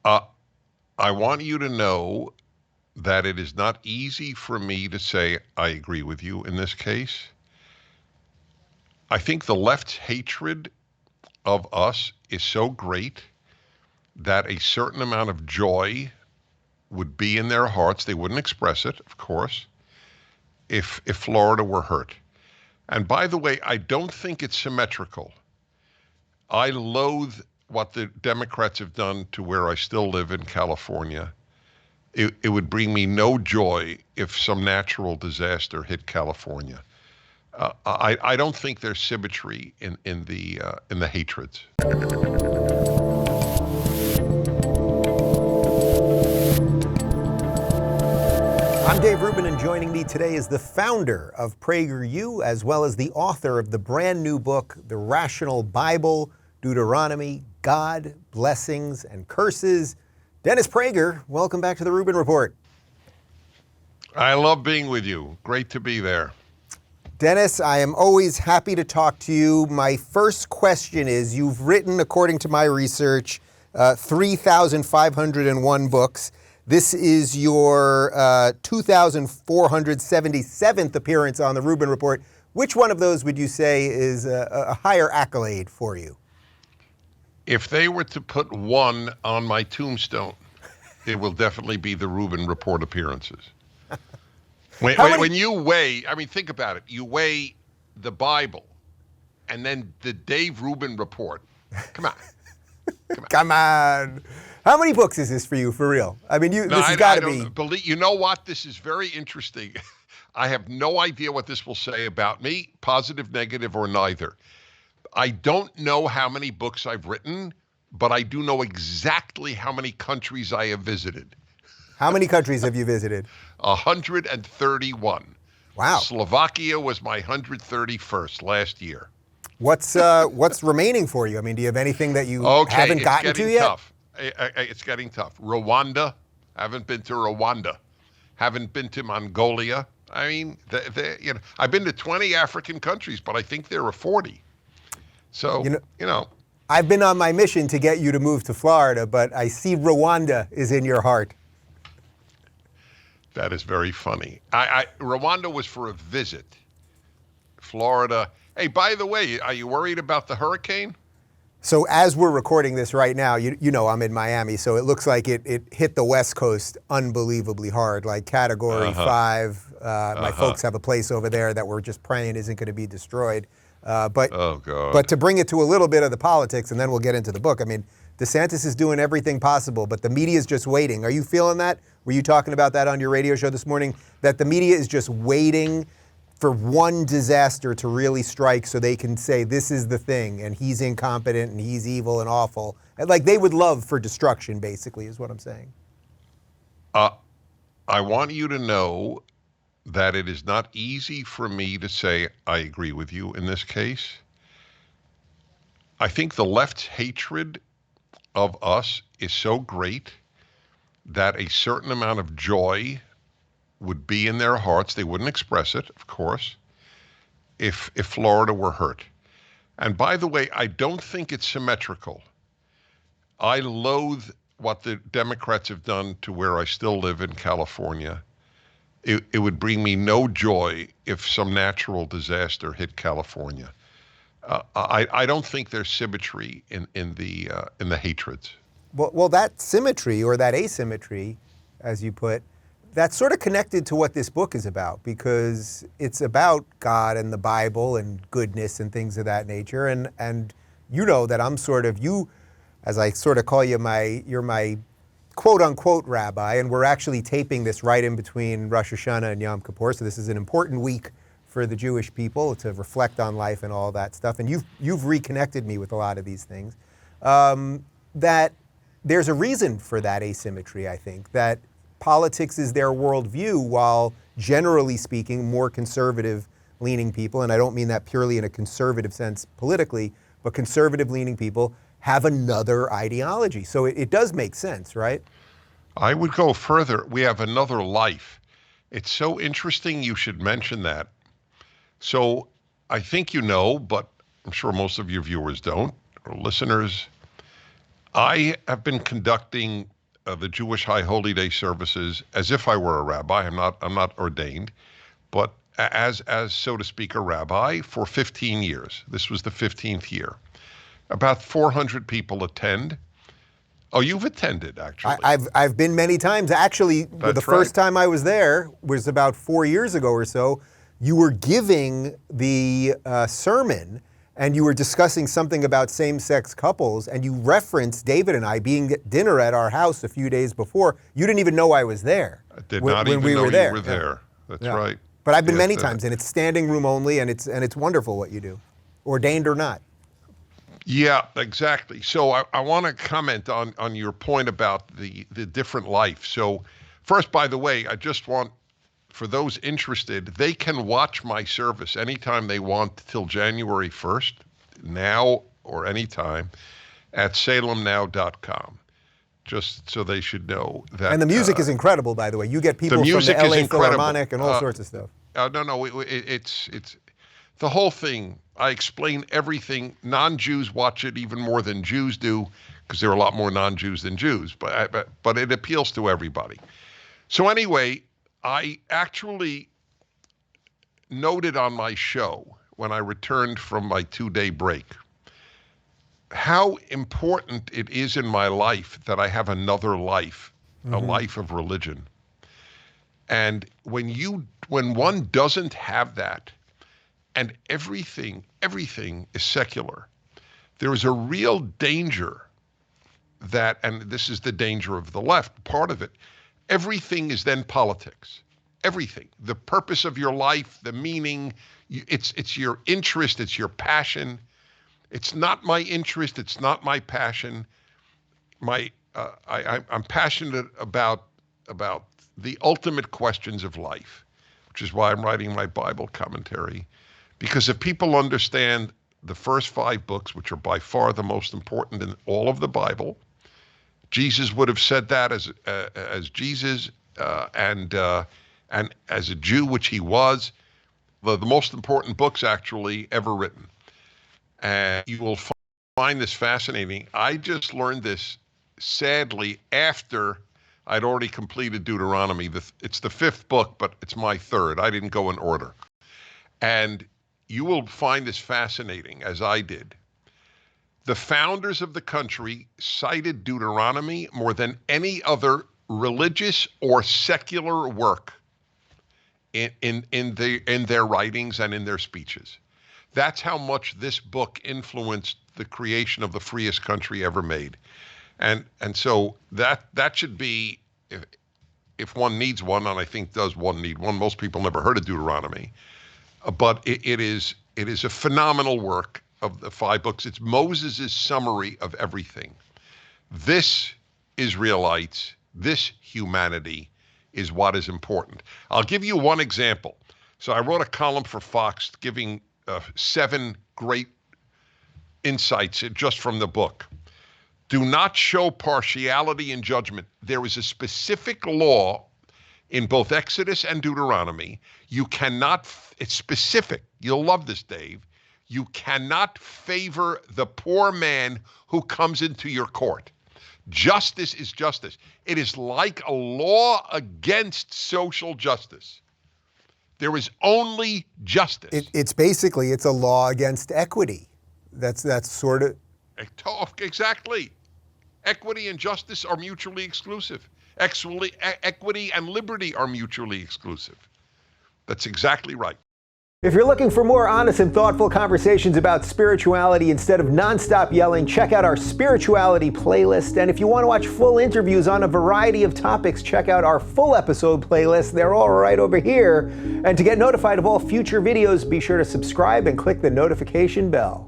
Uh, I want you to know that it is not easy for me to say I agree with you in this case. I think the left's hatred of us is so great that a certain amount of joy would be in their hearts. They wouldn't express it, of course, if Florida were hurt. And by the way, I don't think it's symmetrical. I loathe what the Democrats have done to where I still live in California. It would bring me no joy if some natural disaster hit California. I don't think there's symmetry in the hatreds. I'm Dave Rubin, and joining me today is the founder of PragerU, as well as the author of the brand new book, The Rational Bible, Deuteronomy, God, Blessings, and Curses. Dennis Prager, welcome back to the Rubin Report. I love being with you. Great to be there. Dennis, I am always happy to talk to you. My first question is, you've written, according to my research, 3,501 books. This is your 2,477th appearance on the Rubin Report. Which one of those would you say is a higher accolade for you? If they were to put one on my tombstone, it will definitely be the Rubin Report appearances. When you weigh, I mean, think about it. You weigh the Bible and then the Dave Rubin Report. Come on. Come on. How many books is this for you, for real? I mean, this has got to be. You know what? This is very interesting. I have no idea what this will say about me, positive, negative, or neither. I don't know how many books I've written, but I do know exactly how many countries I have visited. How many countries have you visited? 131. Wow. Slovakia was my 131st last year. What's remaining for you? I mean, do you have anything that you haven't gotten to yet? Tough. It's getting tough. Rwanda. Haven't been to Rwanda. Haven't been to Mongolia. I mean, I've been to 20 African countries, but I think there are 40. So, I've been on my mission to get you to move to Florida, but I see Rwanda is in your heart. That is very funny. Rwanda was for a visit. Florida. Hey, by the way, are you worried about the hurricane? So as we're recording this right now, you know I'm in Miami, so it looks like it hit the West Coast unbelievably hard, like Category 5. My folks have a place over there that we're just praying isn't going to be destroyed. But to bring it to a little bit of the politics, and then we'll get into the book, I mean, DeSantis is doing everything possible, but the media is just waiting. Are you feeling that? Were you talking about that on your radio show this morning? That the media is just waiting for one disaster to really strike so they can say this is the thing, and he's incompetent, and he's evil and awful. And like they would love for destruction, basically, is what I'm saying. I want you to know that it is not easy for me to say I agree with you in this case. I think the left's hatred of us is so great that a certain amount of joy would be in their hearts. They wouldn't express it, of course, if Florida were hurt. And by the way, I don't think it's symmetrical. I loathe what the Democrats have done to where I still live in California. It would bring me no joy if some natural disaster hit California. I don't think there's symmetry in the hatreds. Well, that symmetry or that asymmetry, as you put, that's sort of connected to what this book is about, because it's about God and the Bible and goodness and things of that nature. And you know that I'm sort of as I sort of call you, you're my quote unquote rabbi, and we're actually taping this right in between Rosh Hashanah and Yom Kippur. So this is an important week for the Jewish people to reflect on life and all that stuff. And you've reconnected me with a lot of these things. That there's a reason for that asymmetry, I think, that politics is their worldview, while generally speaking, more conservative-leaning people, and I don't mean that purely in a conservative sense politically, but conservative-leaning people have another ideology. So it does make sense, right? I would go further. We have another life. It's so interesting you should mention that. So I think you know, but I'm sure most of your viewers don't, or listeners, I have been conducting the Jewish High Holy Day services as if I were a rabbi. I'm not ordained, but as so to speak a rabbi for 15 years. This was the 15th year. About 400 people attend. Oh, you've attended, actually. I've been many times. Actually, the first time I was there was about 4 years ago or so. You were giving the sermon, and you were discussing something about same-sex couples, and you referenced David and I being at dinner at our house a few days before. You didn't even know I was there. I did not even know you were there. That's right. But I've been many times, and it's standing room only, and it's wonderful what you do, ordained or not. Yeah, exactly. So I want to comment on your point about the different life. So first, by the way, I just want, for those interested, they can watch my service anytime they want till January 1st, now or anytime, at salemnow.com. Just so they should know that. And the music is incredible, by the way. You get people from the LA Philharmonic and all sorts of stuff. No, it's the whole thing. I explain everything. Non-Jews watch it even more than Jews do, because there are a lot more non-Jews than Jews, but it appeals to everybody. So anyway, I actually noted on my show when I returned from my 2-day break how important it is in my life that I have another life, a life of religion. And when one doesn't have that, and everything is secular, there is a real danger that, and this is the danger of the left, part of it, everything is then politics. Everything. The purpose of your life, the meaning, it's your interest, it's your passion. It's not my interest, it's not my passion. I'm passionate about the ultimate questions of life, which is why I'm writing my Bible commentary. Because if people understand the first 5 books, which are by far the most important in all of the Bible, Jesus would have said that as Jesus and as a Jew, which he was, the most important books actually ever written. And you will find this fascinating. I just learned this, sadly, after I'd already completed Deuteronomy. It's the 5th book, but it's my 3rd. I didn't go in order. And you will find this fascinating, as I did. The founders of the country cited Deuteronomy more than any other religious or secular work in their writings and in their speeches. That's how much this book influenced the creation of the freest country ever made. And so that should be, if one needs one, and I think does one need one, most people never heard of Deuteronomy, but it is a phenomenal work of the 5 books. It's Moses' summary of everything. This Israelites, this humanity is what is important. I'll give you one example. So I wrote a column for Fox giving 7 great insights just from the book. Do not show partiality in judgment. There is a specific law in both Exodus and Deuteronomy. You cannot, it's specific. You'll love this, Dave. You cannot favor the poor man who comes into your court. Justice is justice. It is like a law against social justice. There is only justice. It's basically, it's a law against equity. That's sort of. Exactly. Equity and justice are mutually exclusive. Equity and liberty are mutually exclusive. That's exactly right. If you're looking for more honest and thoughtful conversations about spirituality instead of nonstop yelling, check out our spirituality playlist. And if you want to watch full interviews on a variety of topics, check out our full episode playlist. They're all right over here. And to get notified of all future videos, be sure to subscribe and click the notification bell.